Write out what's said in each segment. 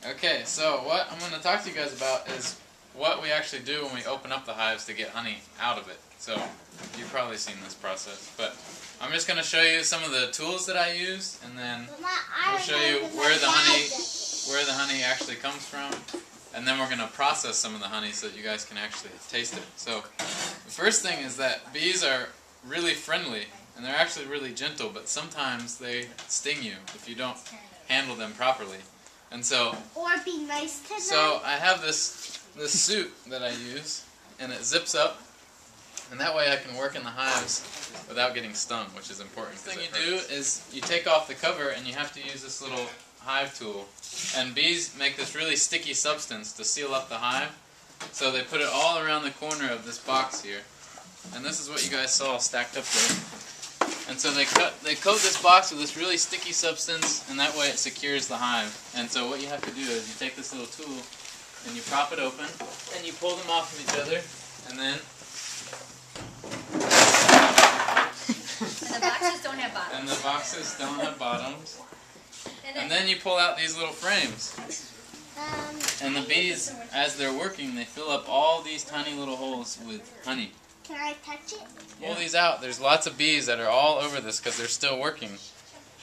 Okay, so what I'm going to talk to you guys about is what we actually do when we open up the hives to get honey out of it. So you've probably seen this process, but I'm just going to show you some of the tools that I use, and then we'll show you where the honey actually comes from, and then we're going to process some of the honey so that you guys can actually taste it. So the first thing is that bees are really friendly, and they're actually really gentle, but sometimes they sting you if you don't handle them properly. And so, or be nice to them. So I have this suit that I use, and it zips up, and that way I can work in the hives without getting stung, which is important. The thing you do is you take off the cover, and you have to use this little hive tool. And bees make this really sticky substance to seal up the hive, so they put it all around the corner of this box here. And this is what you guys saw stacked up there. And so they coat this box with this really sticky substance, and that way it secures the hive. And so what you have to do is you take this little tool and you prop it open, and you pull them off of each other, and then and the boxes don't have bottoms. And the boxes don't have bottoms. And then you pull out these little frames. And the bees, as they're working, they fill up all these tiny little holes with honey. Can I touch it? Pull these out. There's lots of bees that are all over this because they're still working.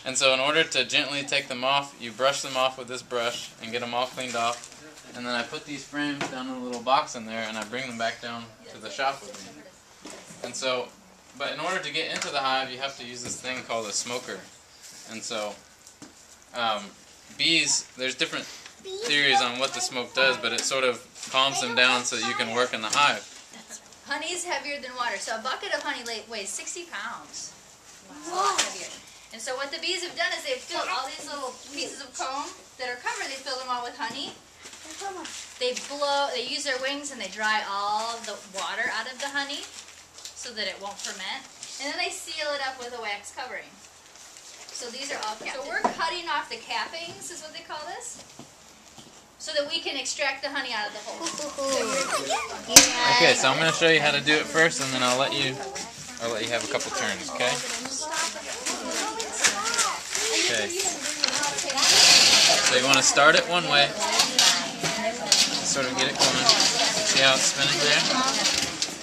And so in order to gently take them off, you brush them off with this brush and get them all cleaned off. And then I put these frames down in a little box in there, and I bring them back down to the shop with me. And so, but in order to get into the hive, you have to use this thing called a smoker. And so, bees, there's different theories on what the smoke does, but it sort of calms them down so that you can work in the hive. Honey is heavier than water, so a bucket of honey weighs 60 pounds. Wow. A lot heavier. And so what the bees have done is they've filled all these little pieces of comb that are covered, they fill them all with honey. They use their wings and they dry all the water out of the honey so that it won't ferment. And then they seal it up with a wax covering. So these are all capped. So we're cutting off the cappings, is what they call this, so that we can extract the honey out of the hole. Okay, so I'm going to show you how to do it first, and then I'll let you have a couple turns, okay? Okay. So you want to start it one way, sort of get it going. See how it's spinning there?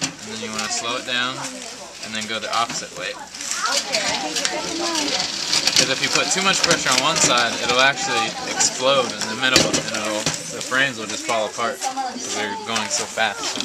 And then you want to slow it down, and then go the opposite way. Because if you put too much pressure on one side, it'll actually explode in the middle, and the frames will just fall apart because they're going so fast.